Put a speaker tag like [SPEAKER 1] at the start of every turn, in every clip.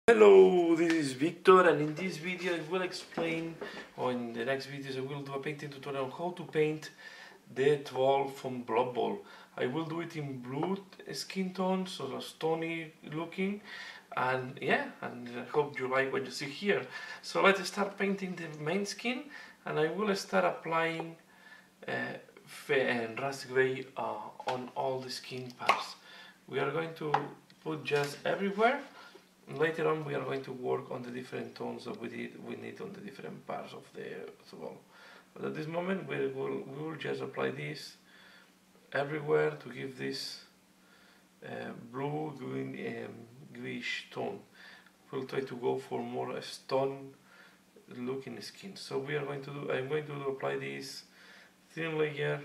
[SPEAKER 1] Hello, this is Victor, and in this video I will explain, or in the next videos I will do a painting tutorial on how to paint the Troll from Blood Bowl. I will do it in blue skin tones, so stony looking, and yeah, and I hope you like what you see here. So let's start painting the main skin, and I will start applying rust grey on all the skin parts. We are going to put just everywhere. Later on we are going to work on the different tones that we need on the different parts of the wall. But at this moment we will just apply this everywhere to give this blue green greenish tone. We'll try to go for more stone looking skin. So we are going to do, I'm going to apply this thin layer,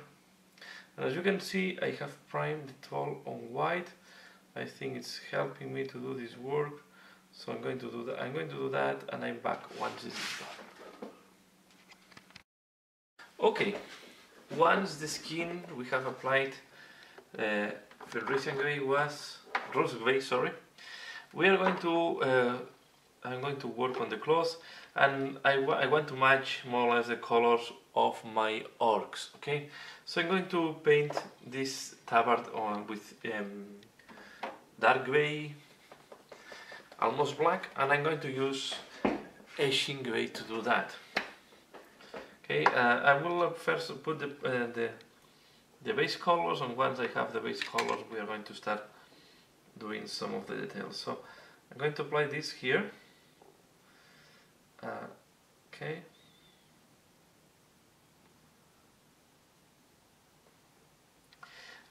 [SPEAKER 1] and as you can see I have primed the troll on white. I think it's helping me to do this work. So I'm going to do that, and I'm back once this is done. Okay, once the skin we have applied the Russian grey rose grey, sorry. We are going to I'm going to work on the clothes, and I want to match more or less the colors of my orcs. Okay, so I'm going to paint this tabard on with dark grey, almost black, and I'm going to use Asian grey to do that. Okay, I will first put the base colors, and once I have the base colors we are going to start doing some of the details. So I'm going to apply this here. Okay.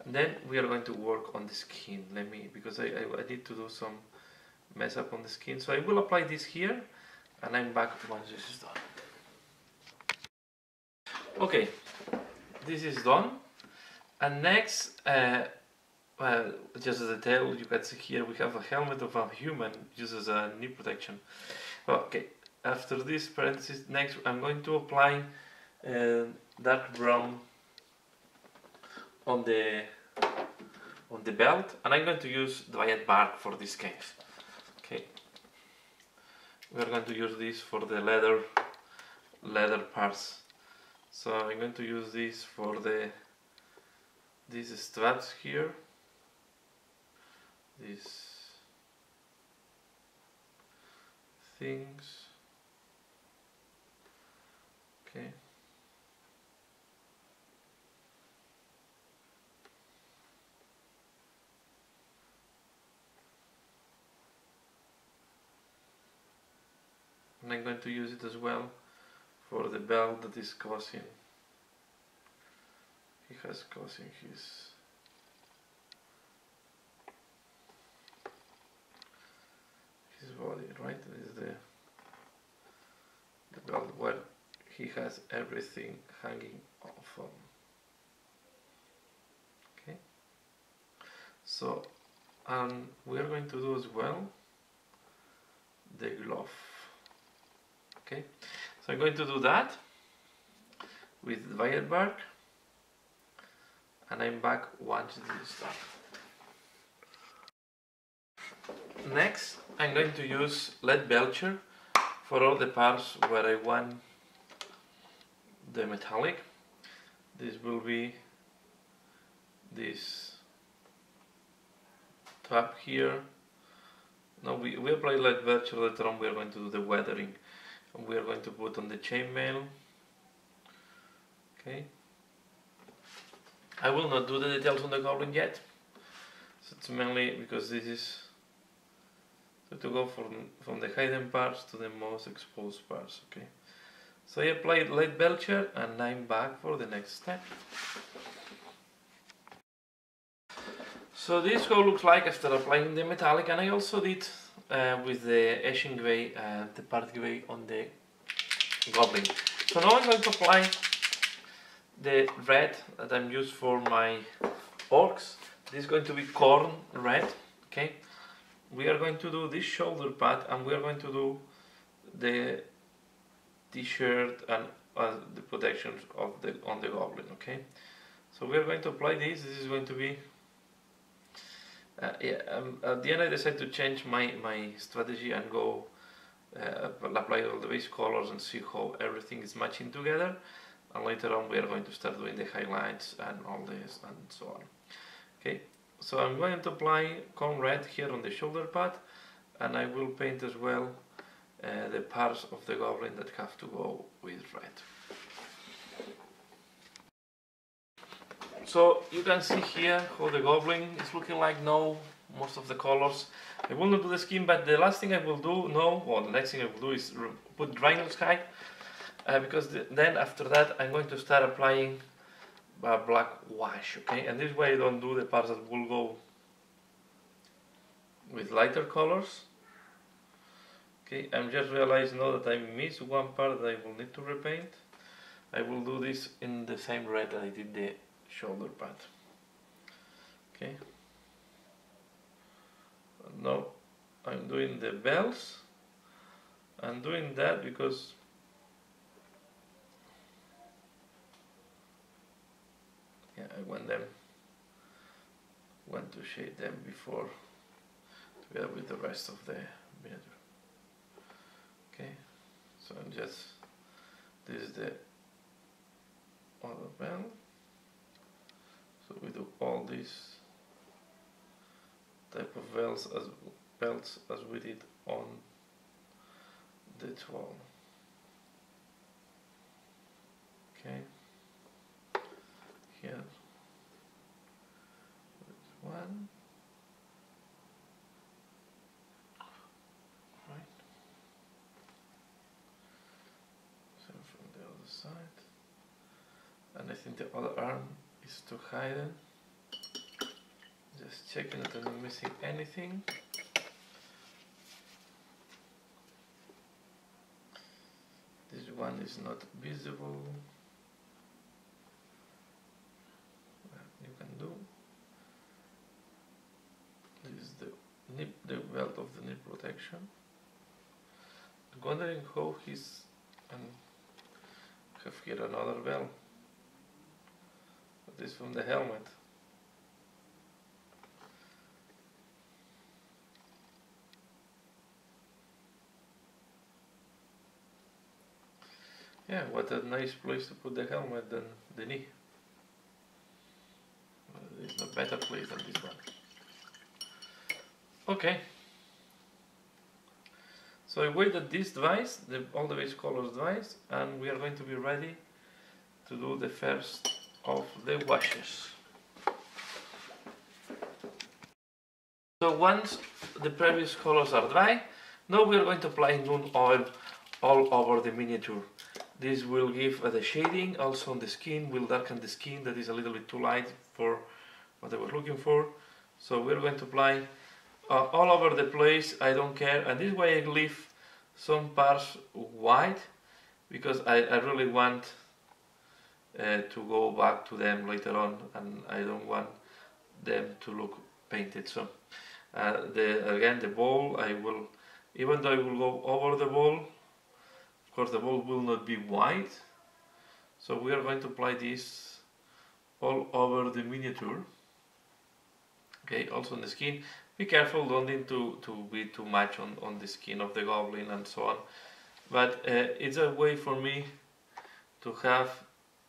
[SPEAKER 1] And then we are going to work on the skin. Because I need to do some mess up on the skin. So I will apply this here, and I'm back once this is done. Okay, this is done. And next, well, just as a detail, you can see here we have a helmet of a human, uses a knee protection. Okay, after this parenthesis, next I'm going to apply dark brown on the belt, and I'm going to use Dryad Bark for this case. Okay, we are going to use this for the leather parts. So I'm going to use this for these straps here, these things. Okay. And I'm going to use it as well for the belt that is causing, he has causing his body, right? This is the belt where he has everything hanging off him. Okay. So, and we are going to do as well the glove. Okay, so I'm going to do that with Dryad Bark, and I'm back once this is done. Next, I'm going to use Lead Belcher for all the parts where I want the metallic. This will be this trap here. Now we apply Lead Belcher. Later on we are going to do the weathering. And we are going to put on the chainmail. Okay. I will not do the details on the goblin yet. So it's mainly because this is to go from the hidden parts to the most exposed parts. Okay. So I applied Lead Belcher, and I'm back for the next step. So this is how it looks like after applying the metallic, and I also did with the Asian grey, the part grey on the goblin. So now I'm going to apply the red that I'm used for my orcs. This is going to be corn red. Okay, we are going to do this shoulder pad, and we are going to do the t-shirt and the protections of on the goblin. Okay, so we are going to apply this. This is going to be At the end I decided to change my strategy and go apply all the base colors and see how everything is matching together, and later on we are going to start doing the highlights and all this and so on. Okay, so I'm going to apply Con Red here on the shoulder pad, and I will paint as well the parts of the goblin that have to go with red. So you can see here how the goblin is looking like now, most of the colors. I will not do the skin, but the last thing I will do now, or the next thing I will do is put Rhino Sky, because then after that I'm going to start applying black wash, okay? And this way I don't do the parts that will go with lighter colors. Okay, I'm just realizing now that I missed one part that I will need to repaint. I will do this in the same red that I did the shoulder pad. Okay. Now I'm doing the bells. I'm doing that because I want to shade them before together with the rest of the miniature. Okay, so I'm just, this is the other bell. So we do all these type of belts as we did on the 12. Okay, here one, right, so from the other side, and I think the other arm is to hide it. Just checking that I'm not missing anything. This one is not visible. You can do. This is the belt of the knee protection. Wondering how he's, and have here another belt. This is from the helmet. Yeah, what a nice place to put the helmet than the knee. Well, there's no better place than this one. Okay. So I waited this device, all the base colors device, and we are going to be ready to do the first of the washes. So once the previous colors are dry, now we are going to apply Noon Oil all over the miniature. This will give the shading, also on the skin, will darken the skin that is a little bit too light for what I was looking for. So we're going to apply all over the place, I don't care, and this way I leave some parts white because I really want to go back to them later on, and I don't want them to look painted. So again, the ball, even though I will go over the ball, of course the ball will not be white, so we are going to apply this all over the miniature. Okay, also on the skin. Be careful, don't need to be too much on the skin of the goblin and so on. But it's a way for me to have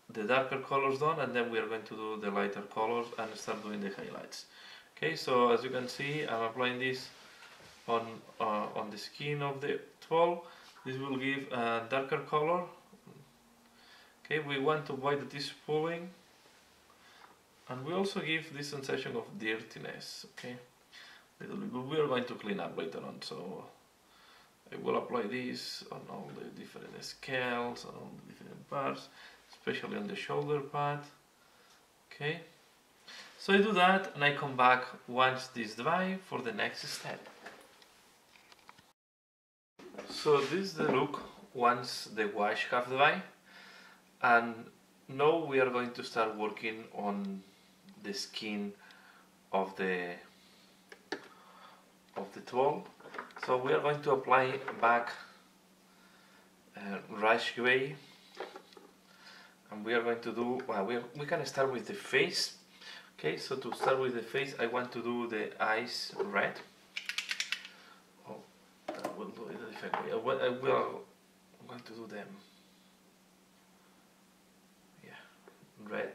[SPEAKER 1] the darker colors done, and then we are going to do the lighter colors and start doing the highlights. Okay, so as you can see, I'm applying this on the skin of the 12. This will give a darker color. Okay, we want to avoid this pulling, and we also give this sensation of dirtiness. Okay, we are going to clean up later on, so I will apply this on all the different scales, on all the different parts, especially on the shoulder pad. Okay, so I do that and I come back once this dry for the next step. So this is the look once the wash have dry, and now we are going to start working on the skin of the 12. So we are going to apply back Rush Gray, and we are going to do, well, we can start with the face. Okay, so to start with the face, I want to do the eyes red. Oh, I will do it effectively. I'm going to do them. Yeah, red.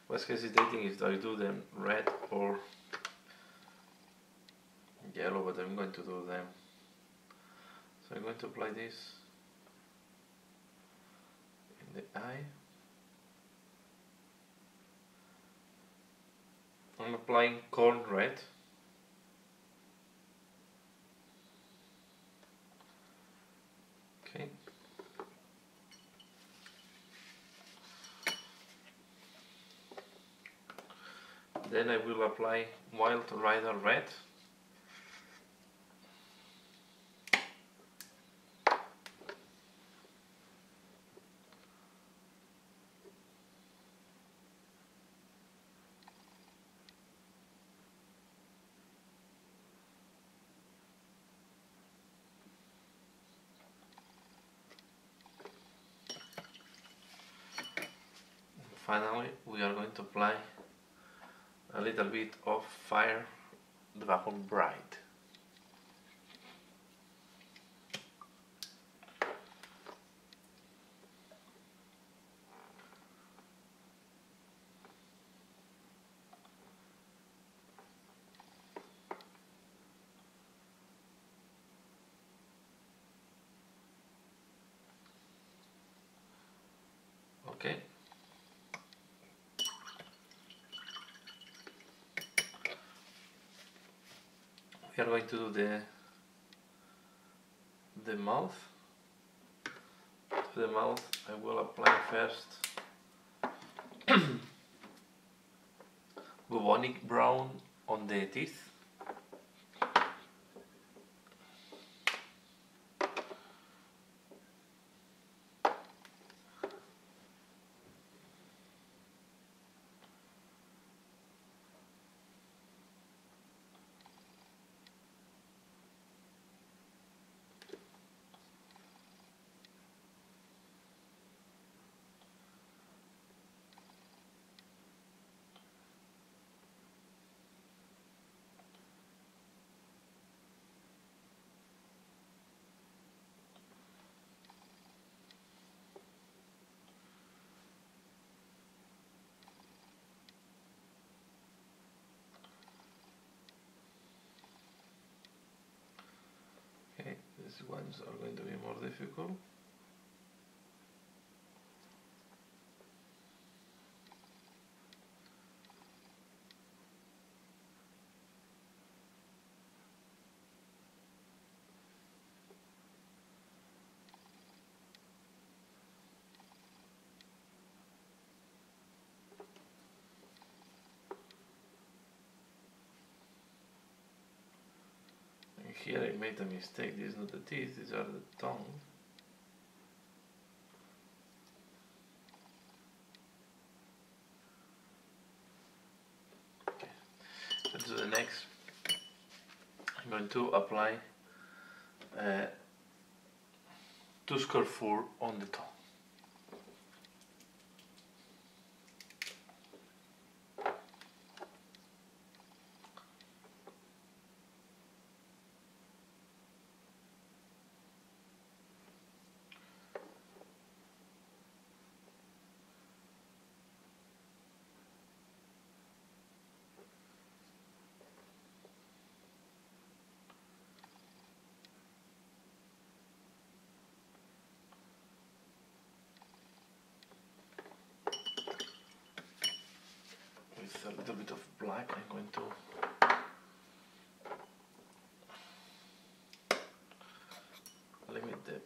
[SPEAKER 1] What's hesitating is I do them red or yellow, but I'm going to do them. So I'm going to apply this in the eye. I'm applying corn red. Okay. Then I will apply Wild Rider red. Finally, we are going to apply a little bit of Fire Dragon Bright. Okay. We are going to do the mouth. To the mouth, I will apply first bubonic brown on the teeth. Okay, these ones are going to be more difficult. And here I made a mistake. These are not the teeth, these are the tongue. Okay, let's do the next. I'm going to apply Tusker fur on the tongue. With a little bit of black, I'm going to limit the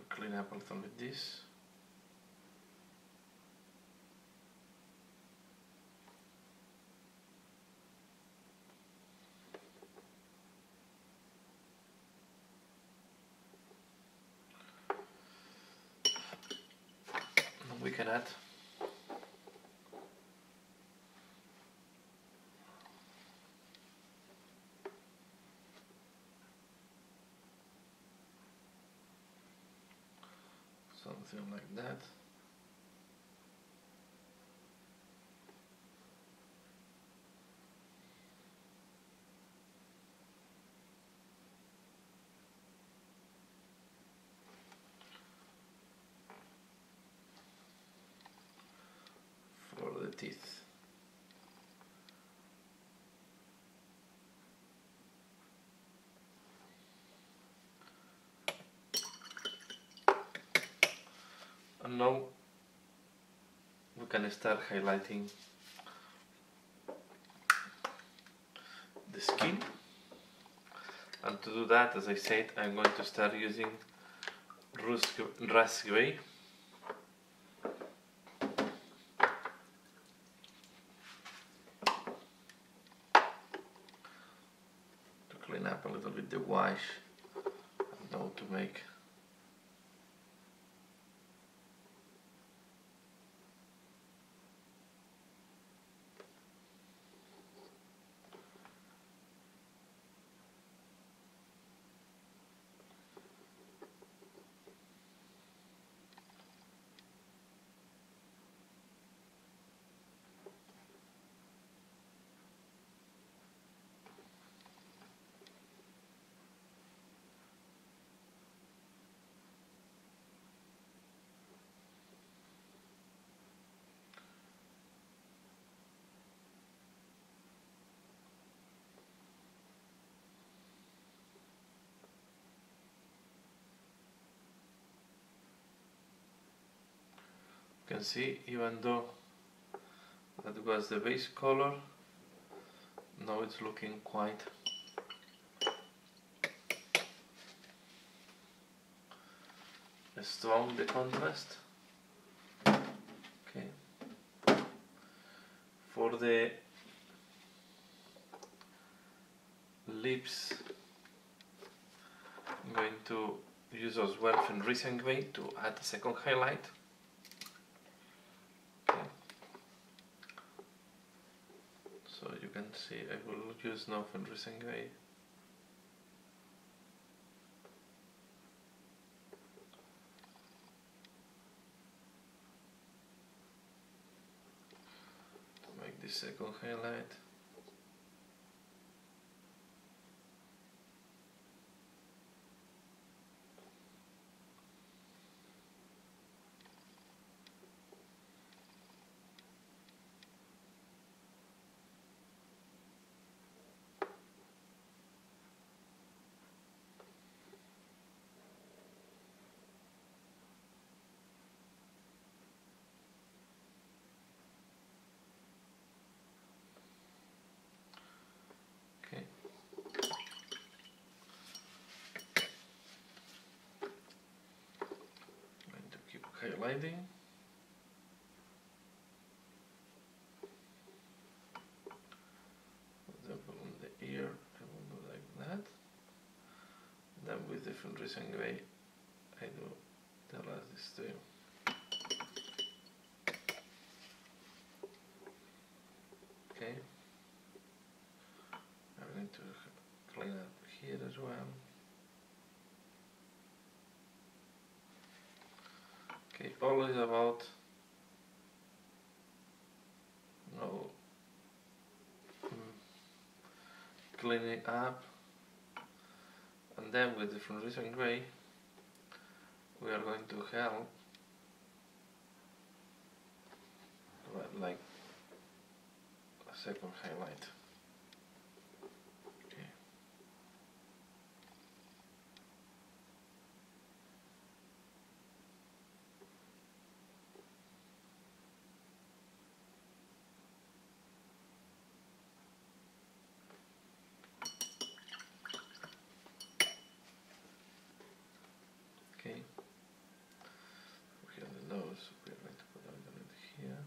[SPEAKER 1] clean up a little bit this. And we can add something like that. For the teeth. And now we can start highlighting the skin, and to do that, as I said, I'm going to start using Rust Gray. To clean up a little bit the wash, and now to make you can see, even though that was the base color, now it's looking quite strong, the contrast. Okay. For the lips, I'm going to use as well Fenrisian Gray to add a second highlight. Okay. So you can see I will use now Fenrisian Gray. To make the second highlight. Okay. I'm going to keep highlighting. For example, on the ear, I will do like that. Then with the Fenrisian Gray, I do the rest this too. Okay. I'm going to clean up here as well. Okay, always about cleaning up, and then with the Fenrisian Gray we are going to help like a second highlight. Okay. Okay. We have the nose, we are going to put a little bit here.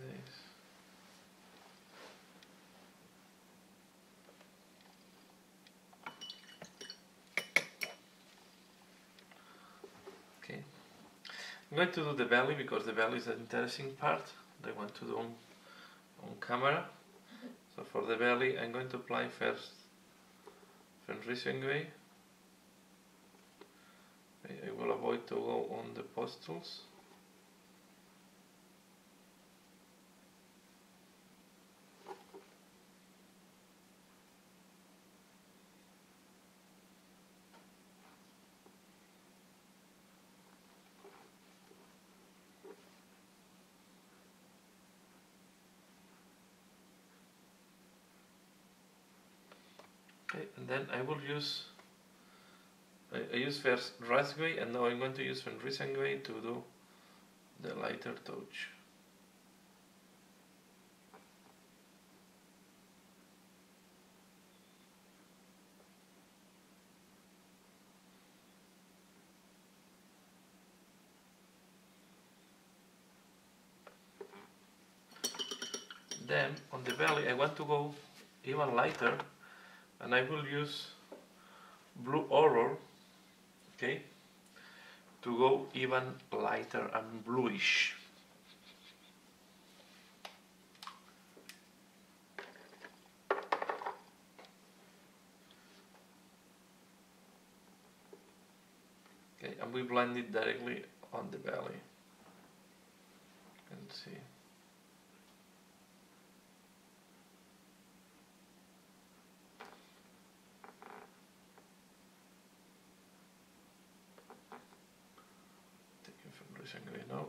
[SPEAKER 1] This. Okay. I'm going to do the belly because the belly is an interesting part that I want to do on camera. So for the belly I'm going to apply first Fenrising way. I will avoid to go on the postals. Okay, and then I will use I use first Rasgway, and now I'm going to use Fenrisengway to do the lighter touch. Then on the belly I want to go even lighter, and I will use Blue Aurora, okay, to go even lighter and bluish. Okay, and we blend it directly on the belly. You can see. Taking Fenrisengway now.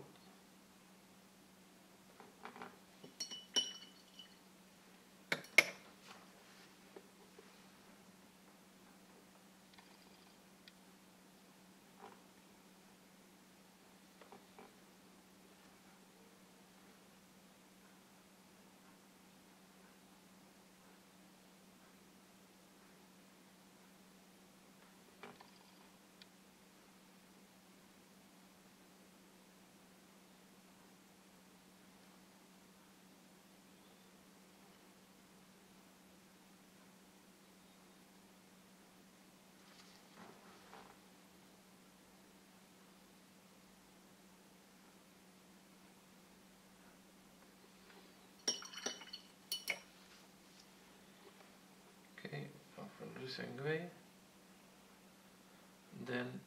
[SPEAKER 1] Okay, Fenrisengway. Then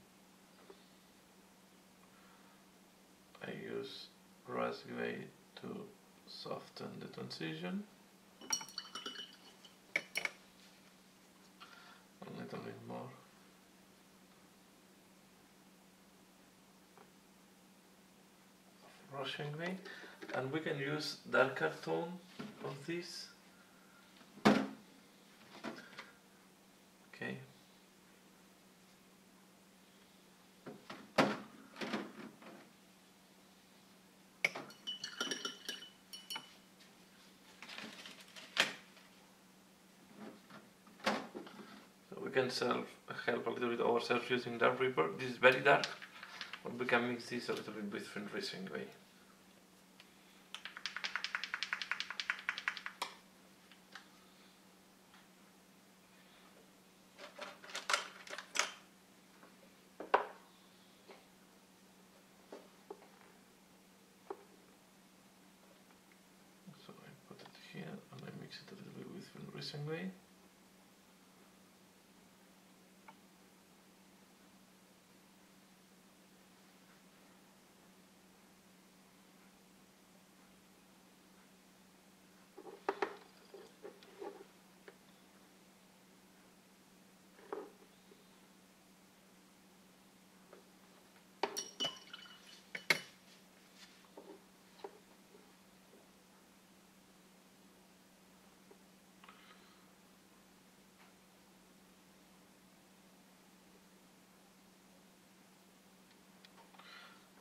[SPEAKER 1] I use Rasgway to soften the transition. A little bit more. Fenrisengway, and we can use darker tone of this. Okay. So we can help a little bit ourselves using Dark Reaper. This is very dark, but we can mix this a little bit with Fenrisengway. So I put it here and I mix it a little bit with Fenrisengway.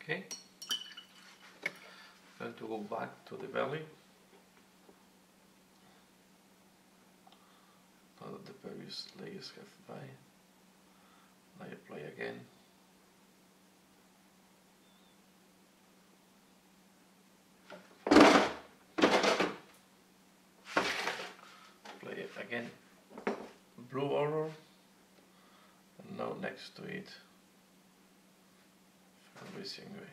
[SPEAKER 1] Okay, going to go back to the belly. Now that the previous layers have by, I apply again. Apply it again, Blue Aurora, and now next to it, Fenrisengway.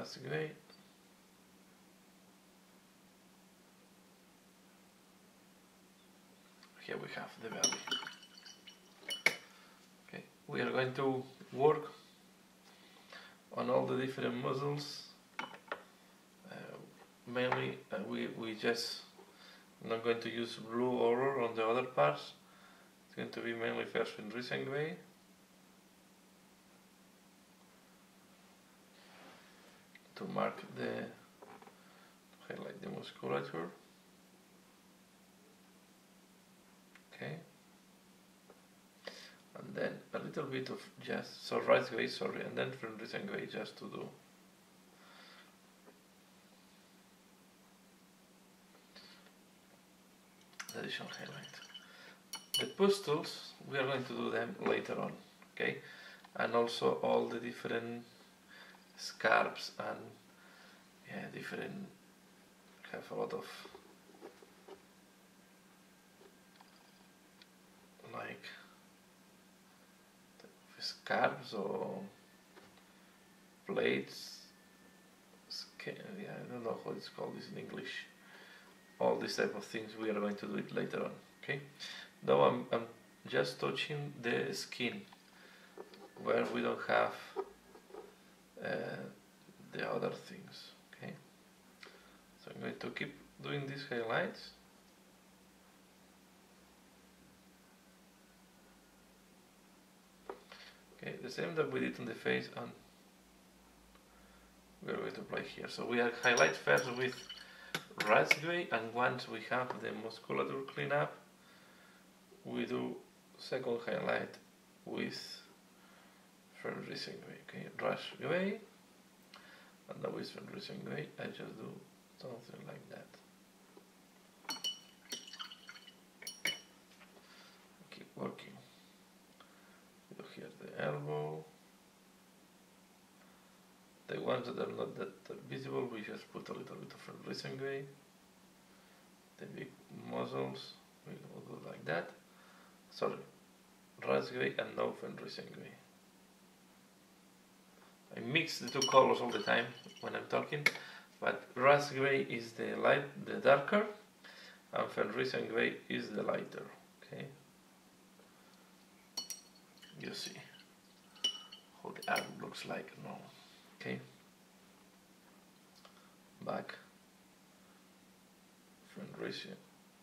[SPEAKER 1] rust grey. Here we have the belly. Okay, we are going to work on all the different muscles. Mainly, we just not going to use blue or on the other parts. It's going to be mainly first in Fenris Gray. To mark highlight the musculature. Okay. And then a little bit of just, so rice gray, sorry, and then Fenris Gray just to do. Additional highlight. The pustules, we are going to do them later on, okay? And also all the different scarps and different, have a lot of like scarps or plates, I don't know how it's called this in English. All these type of things we are going to do it later on, okay? Now I'm just touching the skin where we don't have the other things, okay? So I'm going to keep doing these highlights. Okay, the same that we did on the face, and we are going to apply here. So we highlight first with rust gray, and once we have the musculature clean up, we do second highlight with Fenris Gray. Okay, rust gray, and now with Fenris Gray, I just do something like that. Keep working. We do here the elbow. The ones that are not that visible, we just put a little bit of Fenris Gray. The big muscles, we will do like that. Sorry, rust gray and no Fenris Gray. I mix the two colors all the time when I'm talking, but rust gray is the light, the darker, and Fenris Gray is the lighter. Okay, you see how the arm looks like now. Okay, back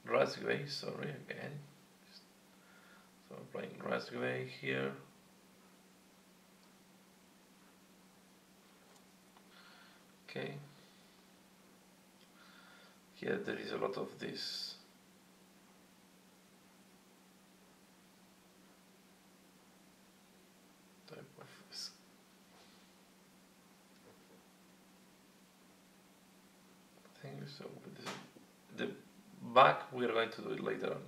[SPEAKER 1] rust gray. Sorry again. So I'm applying rust gray here. Okay. Here there is a lot of this type of thing. So with the back we are going to do it later on.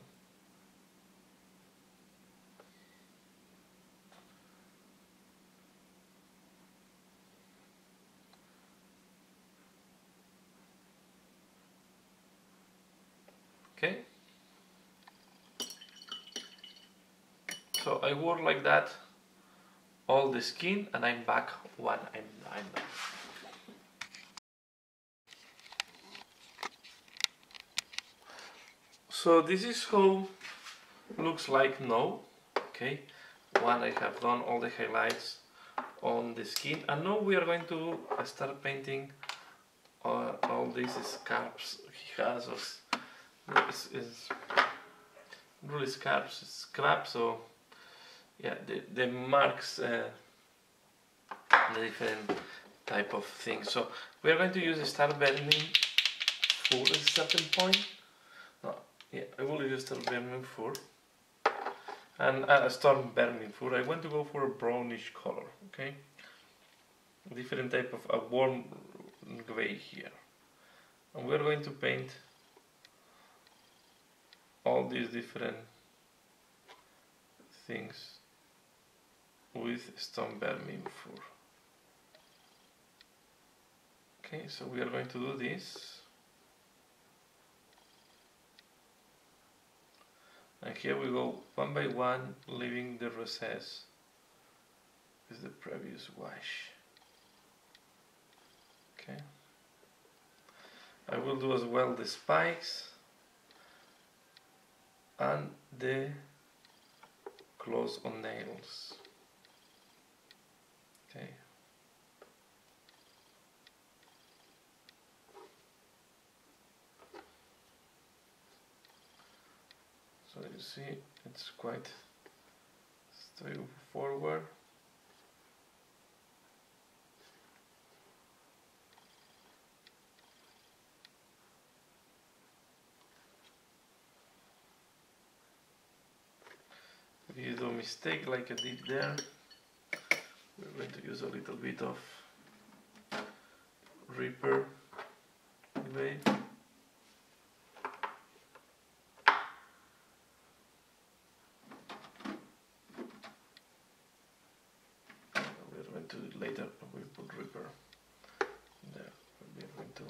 [SPEAKER 1] Okay, so I work like that all the skin, and I'm back when I'm done. So this is how looks like now. Okay, when I have done all the highlights on the skin, and now we are going to start painting all these scarps he has. Is really scarps, scrap. So yeah, the marks, the different type of things. So we are going to use a start burning for a certain point. No, yeah, I will use start burning for and storm burning for. I want to go for a brownish color. Okay, different type of a warm gray here, and we are going to paint all these different things with Stone Vermin 4. Okay, so we are going to do this. And here we go one by one, leaving the recess with the previous wash. Okay. I will do as well the spikes and the close on nails. Okay. So you see, it's quite straightforward. If you do a mistake like I did there, we're going to use a little bit of Reaper glue. We're going to later we put Reaper there. We're going to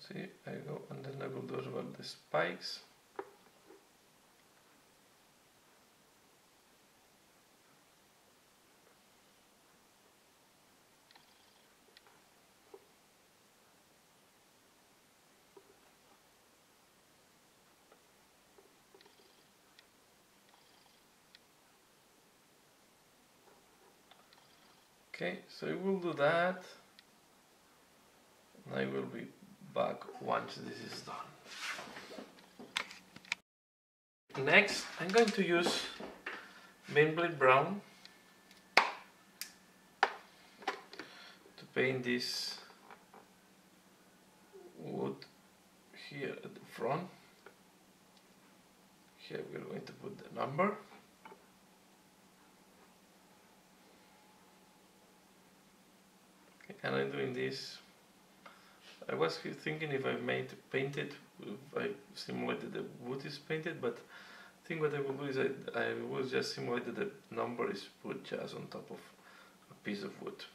[SPEAKER 1] see, I go, and then I will do as well the spikes. Okay, so I will do that, and I will be back once this is done. Next, I'm going to use Baneblade Brown to paint this wood here at the front. Here we're going to put the number. Okay, and I'm doing this. I was thinking if I painted, if I simulated the wood is painted, but I think what I will do is I will just simulate that the number is put just on top of a piece of wood.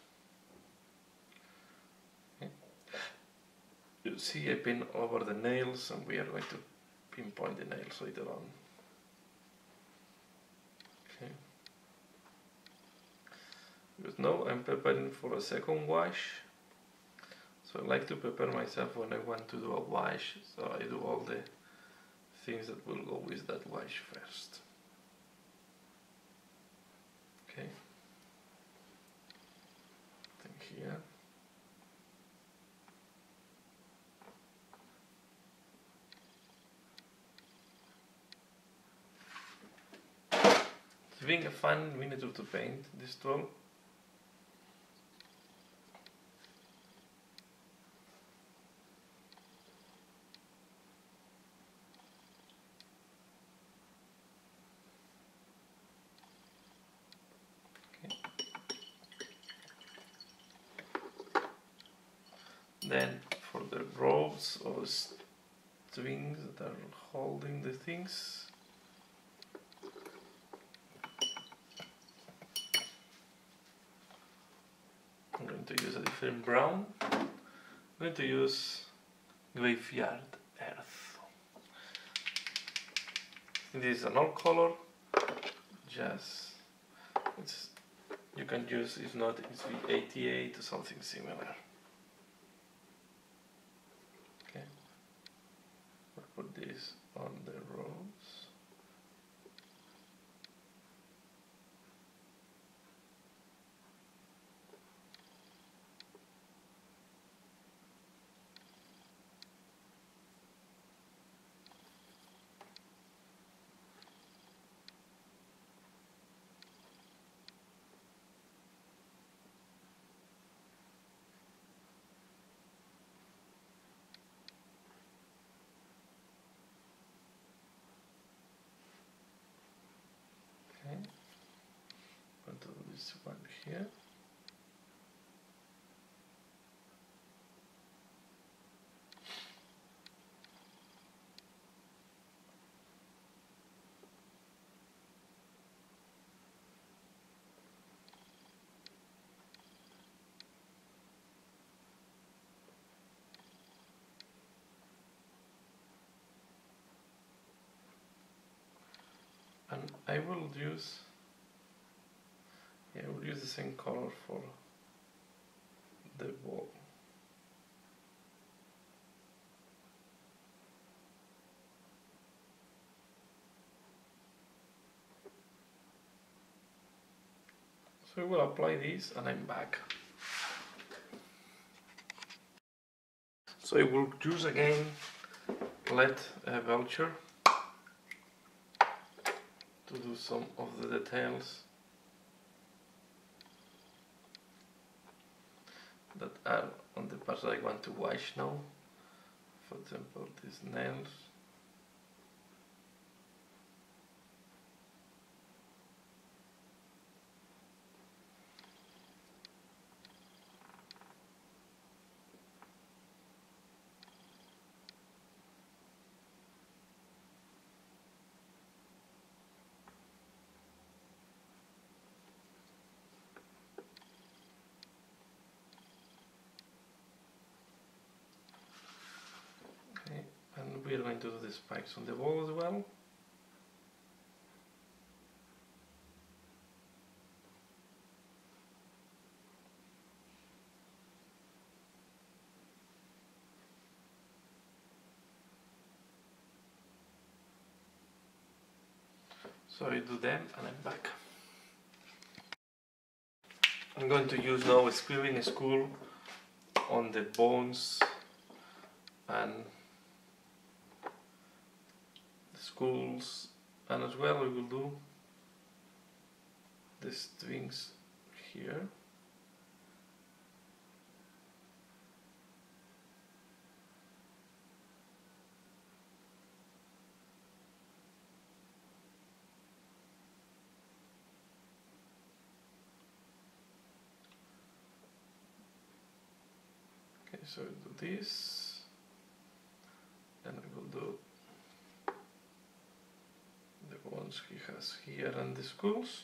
[SPEAKER 1] Okay. You see I pin over the nails, and we are going to pinpoint the nails later on. Okay. Because now I'm preparing for a second wash. So I like to prepare myself when I want to do a wash, so I do all the things that will go with that wash first. Okay. Then here. It's being a fun miniature to paint, this tool. Then for the ropes or strings that are holding the things, I'm going to use a different brown. I'm going to use Graveyard Earth. This is an old color, just you can use, if not, it's V88 or something similar. Okay, I'll put this on the ropes. Okay, I'll do this one here. and I will use the same color for the ball. So I will apply this and I'm back. So I will use again LED Vulture to do some of the details that are on the parts that I want to wash now. For example, these nails. Okay, and we are going to do the spikes on the ball as well. So I do them and I'm back. I'm going to use now Scribbing School on the bones and the skulls, and as well we will do the strings here. Okay, so I do this, then I will do the ones he has here and the skulls.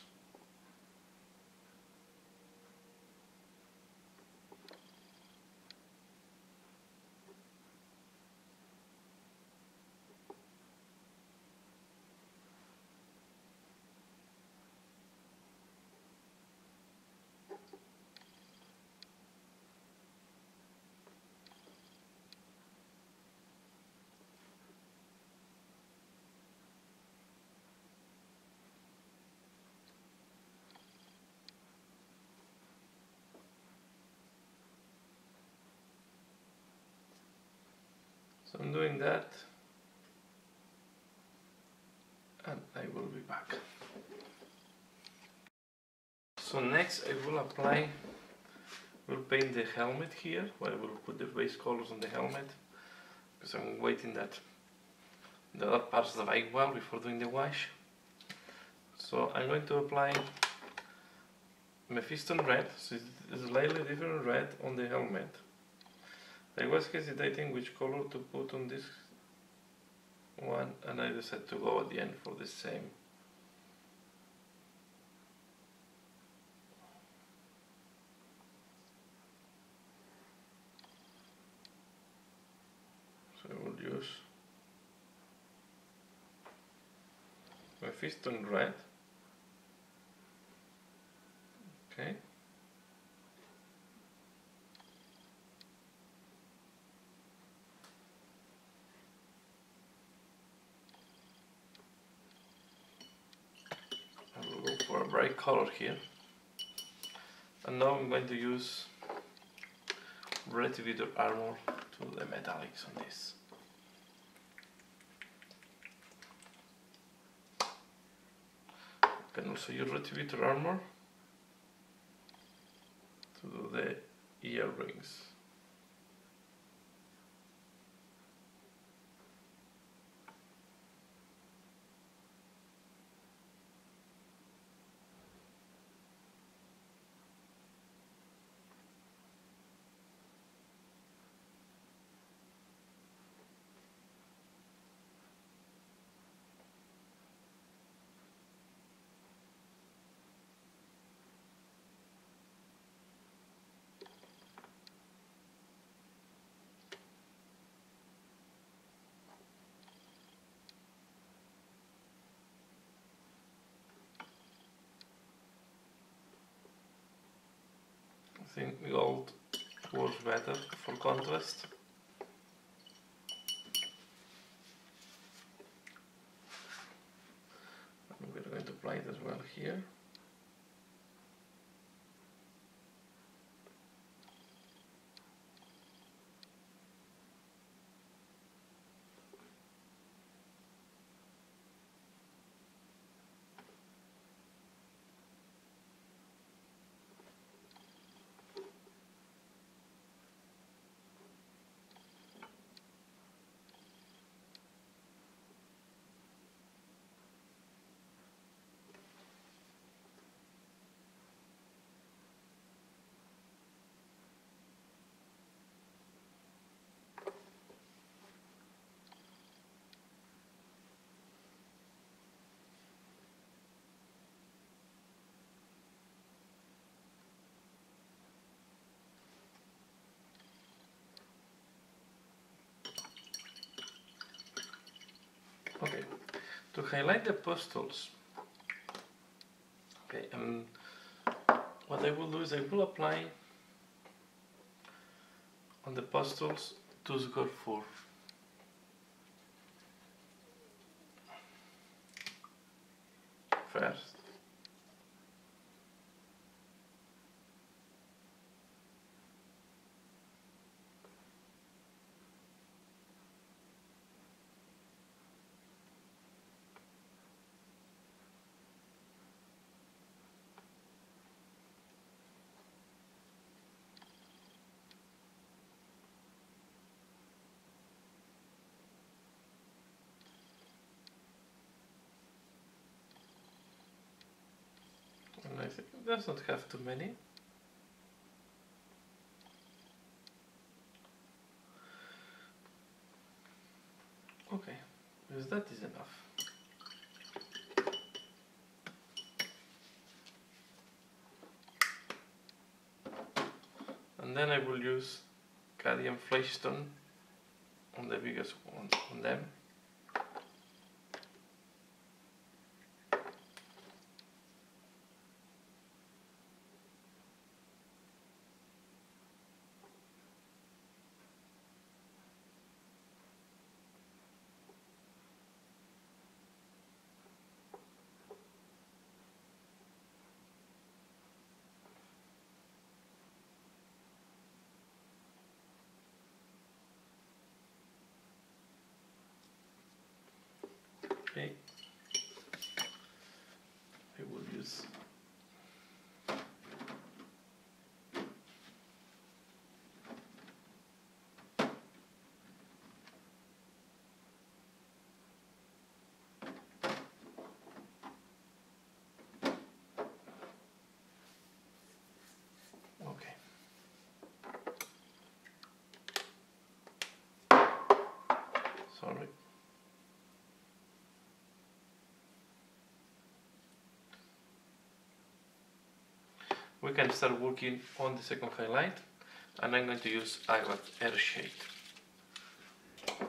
[SPEAKER 1] So I'm doing that and I will be back. So next I will apply, will paint the helmet here, where I will put the base colors on the helmet, because I'm waiting that the other parts dry well before doing the wash. So I'm going to apply Mephiston red, so it's slightly different red on the helmet. I was hesitating which color to put on this one, and I decided to go at the end for the same. So I will use Mephiston red. Okay. I will go for a bright color here. And now I'm going to use Retributor Armor to the metallics on this. You can also use Retributor Armor to do the earrings. think gold works better for contrast. And we're going to apply it as well here. Okay, to highlight the pastels, okay, what I will do is I will apply on the pastels Tusgor 4. First. And I think it does not have too many. Okay, because that is enough. And then I will use Cadian Flagstone on the biggest one on them. Okay, I will use okay. Sorry. We can start working on the second highlight, and I'm going to use Aglat Airshade. Okay,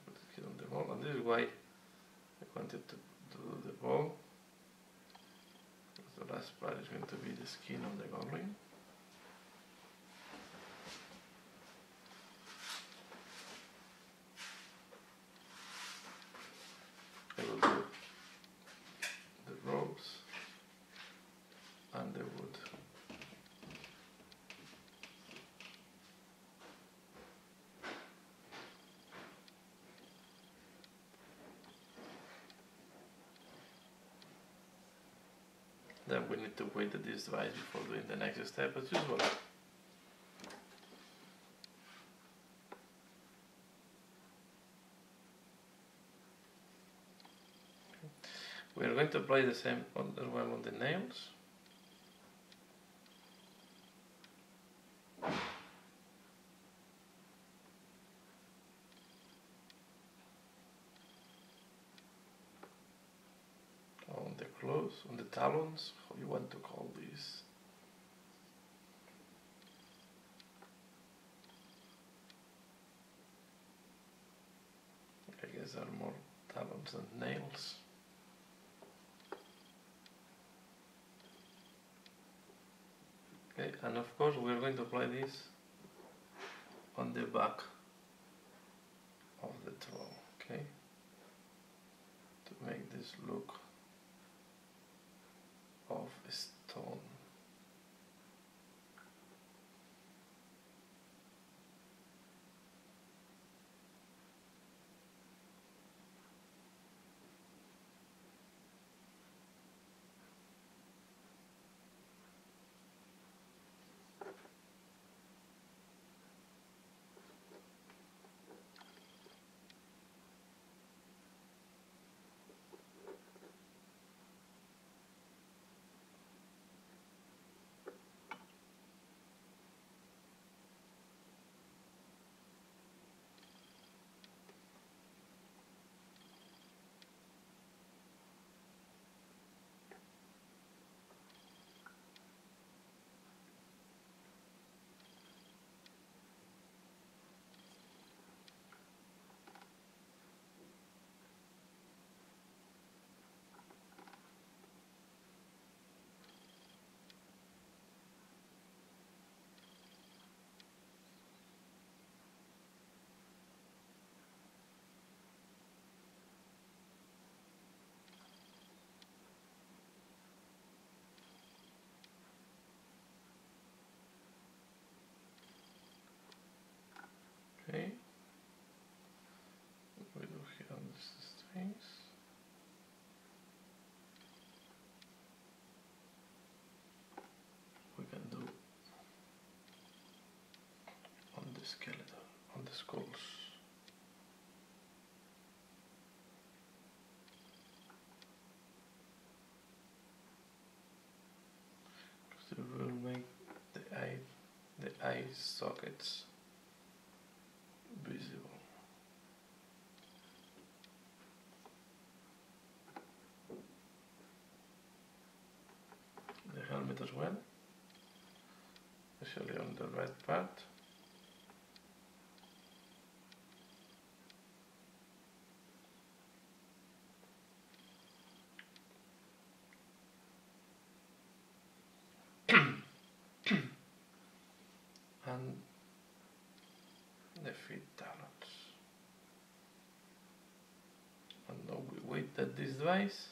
[SPEAKER 1] put it here on the ball, and this is why I wanted to do the ball. The last part is going to be the skin of the goblin. I will do the ropes and the wood. Then we need to wait that this dries before doing the next step as usual. We are going to apply the same as well on the nails. On the claws, on the talons, how you want to call these. I guess they're more talons and nails. Okay, and of course we're going to apply this on the back of the troll, okay, to make this look of a stone. Okay, we do here on the strings. We can do on the skeleton, on the skulls. Because we will make the eye sockets visible. The helmet as well, especially on the red part. And the feet talons. And now we wait that this dries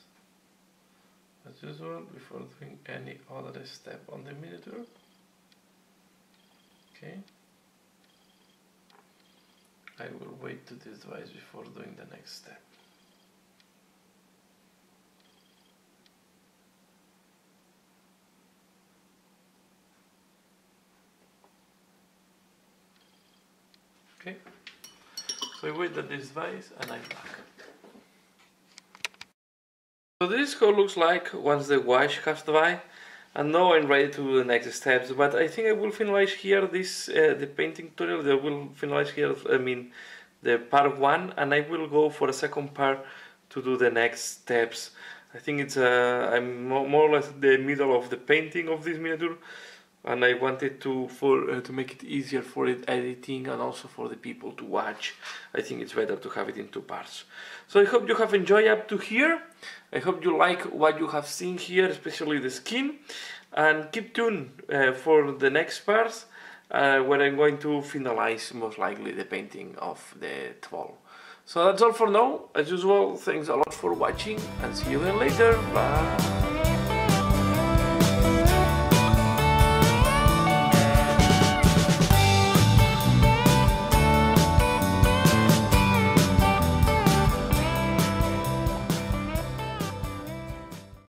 [SPEAKER 1] as usual before doing any other step on the miniature. Okay, I will wait to this dries before doing the next step. Okay, so I wait that this dries and I'm back. So this is how it looks like once the wash has dried, and now I'm ready to do the next steps. But I think I will finalize here this the painting tutorial. I will finalize here, I mean, the part 1, and I will go for a second part to do the next steps. I think it's I'm more or less the middle of the painting of this miniature, and I wanted to make it easier for it editing and also for the people to watch. I think it's better to have it in 2 parts. So I hope you have enjoyed up to here. I hope you like what you have seen here, especially the skin, and keep tuned for the next parts where I'm going to finalize most likely the painting of the troll. So that's all for now. As usual, thanks a lot for watching and see you again later. Bye.